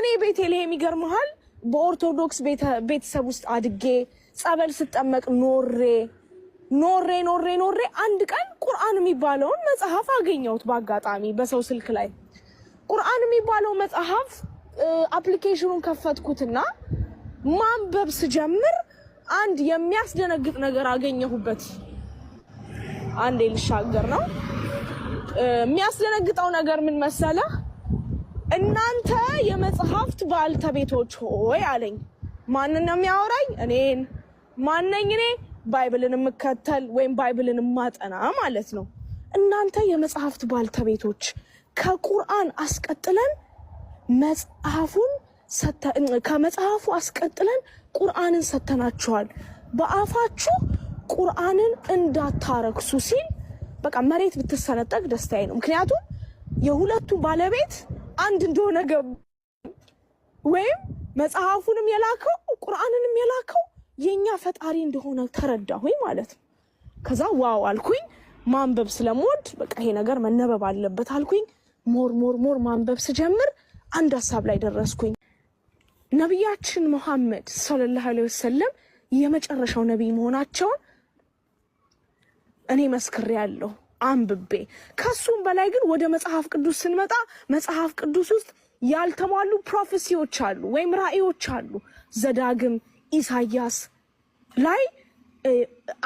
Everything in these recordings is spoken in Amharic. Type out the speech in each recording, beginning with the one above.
እኔ ቤተልሔም ይገርምሃል በኦርቶዶክስ ቤተሰብ ውስጥ አድጌ ጸበል ስጠመቅ ኖሬ አንድ ቀን ቁርአን የሚባለውን መጽሐፍ አገኘሁት በአጋጣሚ በሰው ስልክ ላይ ቁርአን የሚባለው መጽሐፍ አፕሊኬሽኑን ከፈትኩትና ማንበብ ስጀምር አንድ የሚያስደነግጥ ነገር አገኘሁበት። አንዴ ልሻገር ነው። የሚያስደነግጠው ነገር ምን መሰለህ? እናንተ የመጽሐፍት ባልተቤቶች ሆይ አለኝ። ማንን ነው የሚያወራኝ? እኔን። ማንነኝ እኔ? ባይብልን የምከተል ወይም ባይብልን ማጠና ማለት ነው። እናንተ የመጽሐፍት ባልተቤቶች ከቁርአን አስቀጥለን ከመጽሐፉ አስቀጥለን ቁርአንን ሰተናችኋል። በአፋችሁ ቁርአንን እንዳታረክሱ ሲል በቃ መሬት ብትሰነጠቅ ደስታዬ ነው። ምክንያቱም የሁለቱ ባለቤት አንድ እንደሆነ ወይም መጽሐፉንም የላከው ቁርአንንም የላከው የኛ ፈጣሪ እንደሆነ ተረዳሁኝ ማለት ነው። ከዛ ዋው አልኩኝ። ማንበብ ስለምወድ በቃ ይሄ ነገር መነበብ አለበት አልኩኝ። ሞር ማንበብ ስጀምር አንድ ሐሳብ ላይ ደረስኩኝ። ነብያችን መሐመድ ሰለላሁ ዐለይሂ ወሰለም የመጨረሻው ነብይ መሆናቸውን እኔ መስክሬያለሁ አንብቤ። ከሱም በላይ ግን ወደ መጽሐፍ ቅዱስ ስንመጣ መጽሐፍ ቅዱስ ውስጥ ያልተሟሉ ፕሮፌሲዎች አሉ ወይም ራእዮች አሉ። ዘዳግም ኢሳያስ ላይ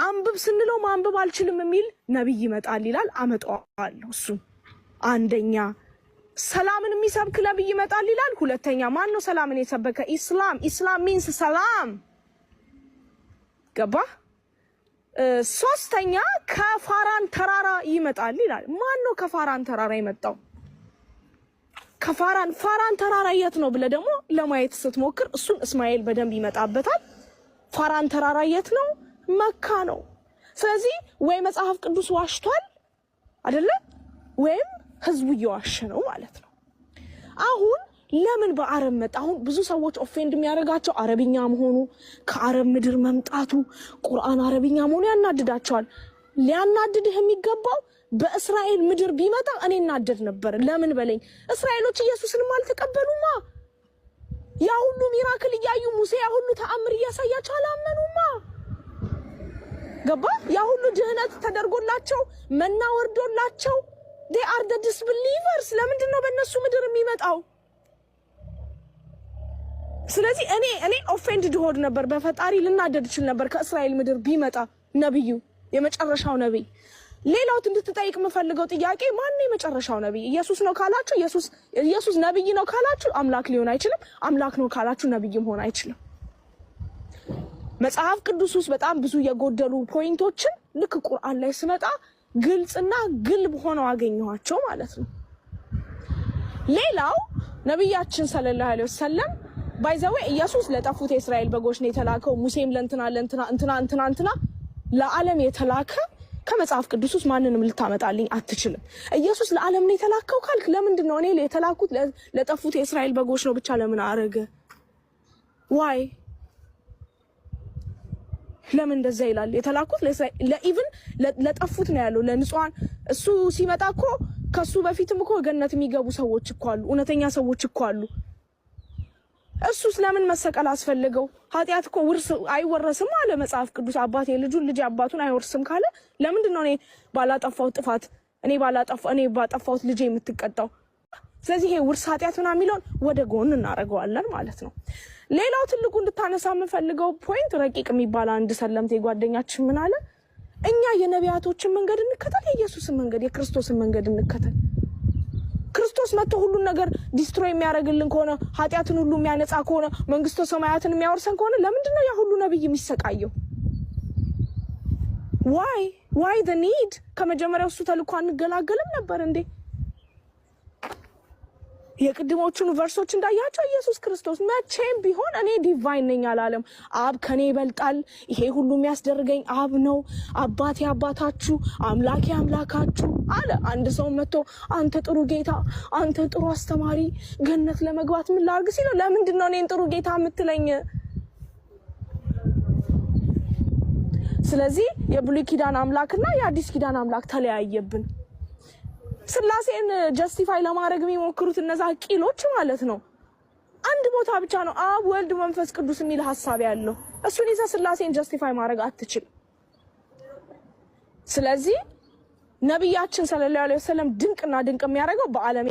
አንብብ ስንለው ማንበብ አልችልም የሚል ነብይ ይመጣል ይላል። አመጣዋለሁ። እሱ አንደኛ ሰላምን የሚሰብክ ነብይ ይመጣል ይላል። ሁለተኛ ማን ነው ሰላምን የሰበከ? ኢስላም ሚንስ ሰላም። ገባ? ሶስተኛ ከፋራን ተራራ ይመጣል ይላል። ማን ነው ከፋራን ተራራ የመጣው? ፋራን ተራራ የት ነው ብለ ደግሞ ለማየት ስትሞክር እሱን እስማኤል በደንብ ይመጣበታል። ፋራን ተራራ የት ነው? መካ ነው። ስለዚህ ወይ መጽሐፍ ቅዱስ ዋሽቷል አይደለ? ወይም ህዝቡ እየዋሸ ነው ማለት ነው። አሁን ለምን በአረብ መጣ? አሁን ብዙ ሰዎች ኦፌንድ የሚያደርጋቸው አረብኛ መሆኑ፣ ከአረብ ምድር መምጣቱ፣ ቁርአን አረብኛ መሆኑ ያናድዳቸዋል። ሊያናድድህ የሚገባው በእስራኤል ምድር ቢመጣ እኔ እናደድ ነበር። ለምን በለኝ። እስራኤሎች ኢየሱስንም አልተቀበሉማ። ያ ሁሉ ሚራክል እያዩ ሙሴ ያ ሁሉ ተአምር እያሳያቸው አላመኑማ። ገባ? ያ ሁሉ ድህነት ተደርጎላቸው መና ወርዶላቸው they are the disbelievers። ለምንድን ነው በእነሱ ምድር የሚመጣው? ስለዚህ እኔ ኦፌንድድ ሆድ ነበር በፈጣሪ ልናደድ ይችል ነበር ከእስራኤል ምድር ቢመጣ ነብዩ የመጨረሻው ነብይ። ሌላው እንድትጠይቅ የምፈልገው ጥያቄ ማን ነው የመጨረሻው ነብይ? ኢየሱስ ነው ካላችሁ ኢየሱስ ነብይ ነው ካላችሁ አምላክ ሊሆን አይችልም። አምላክ ነው ካላችሁ ነብይ መሆን አይችልም። መጽሐፍ ቅዱስ ውስጥ በጣም ብዙ የጎደሉ ፖይንቶችን ልክ ቁርአን ላይ ስመጣ ግልጽና ግልብ ሆነው አገኘኋቸው ማለት ነው። ሌላው ነብያችን ሰለላሁ ዐለይሂ ወሰለም ባይዘዌ ኢየሱስ ለጠፉት የእስራኤል በጎች ነው የተላከው። ሙሴም ለእንትና ለዓለም የተላከ ከመጽሐፍ ቅዱስ ውስጥ ማንንም ልታመጣልኝ አትችልም። ኢየሱስ ለዓለም ነው የተላከው ካልክ ለምንድን ነው እኔ የተላኩት ለጠፉት የእስራኤል በጎች ነው ብቻ ለምን አረገ? ዋይ ለምን እንደዛ ይላል? የተላኩት ለኢቭን ለጠፉት ነው ያለው ለንጹሃን። እሱ ሲመጣ እኮ ከሱ በፊትም እኮ ገነት የሚገቡ ሰዎች እኮ አሉ፣ እውነተኛ ሰዎች እኮ አሉ። እሱስ ለምን መሰቀል አስፈልገው? ኃጢአት እኮ ውርስ አይወረስም አለ መጽሐፍ ቅዱስ። አባቴ ልጁን ልጅ አባቱን አይወርስም ካለ ለምንድን ነው እኔ ባላጠፋው ጥፋት እኔ ባጠፋሁት ልጅ የምትቀጣው? ስለዚህ ይሄ ውርስ ኃጢአት ምናምን የሚለውን ወደ ጎን እናደርገዋለን ማለት ነው። ሌላው ትልቁ እንድታነሳ የምፈልገው ፖይንት ረቂቅ የሚባል አንድ ሰለምቴ ጓደኛችን ምን አለ? እኛ የነቢያቶችን መንገድ እንከተል፣ የኢየሱስን መንገድ የክርስቶስን መንገድ እንከተል። ክርስቶስ መጥቶ ሁሉን ነገር ዲስትሮይ የሚያደርግልን ከሆነ ኃጢአትን ሁሉ የሚያነጻ ከሆነ መንግስተ ሰማያትን የሚያወርሰን ከሆነ ለምንድን ነው ያ ሁሉ ነብይ የሚሰቃየው? ዋይ the need? ከመጀመሪያው እሱ ተልኮ አንገላገልም ነበር እንዴ? የቅድሞቹን ቨርሶች እንዳያቸው ኢየሱስ ክርስቶስ መቼም ቢሆን እኔ ዲቫይን ነኝ አላለም። አብ ከኔ ይበልጣል፣ ይሄ ሁሉ የሚያስደርገኝ አብ ነው፣ አባቴ አባታችሁ አምላኬ አምላካችሁ አለ። አንድ ሰው መጥቶ አንተ ጥሩ ጌታ፣ አንተ ጥሩ አስተማሪ፣ ገነት ለመግባት ምን ላድርግ ሲለው ለምንድን ነው እኔን ጥሩ ጌታ የምትለኝ? ስለዚህ የብሉይ ኪዳን አምላክና የአዲስ ኪዳን አምላክ ተለያየብን። ስላሴን ጀስቲፋይ ለማድረግ የሚሞክሩት እነዛ ቂሎች ማለት ነው። አንድ ቦታ ብቻ ነው አብ ወልድ መንፈስ ቅዱስ የሚል ሐሳብ ያለው። እሱን ይዘህ ስላሴን ጀስቲፋይ ማድረግ አትችልም። ስለዚህ ነብያችን ሰለላሁ ዐለይሂ ወሰለም ድንቅና ድንቅ የሚያደርገው በዓለም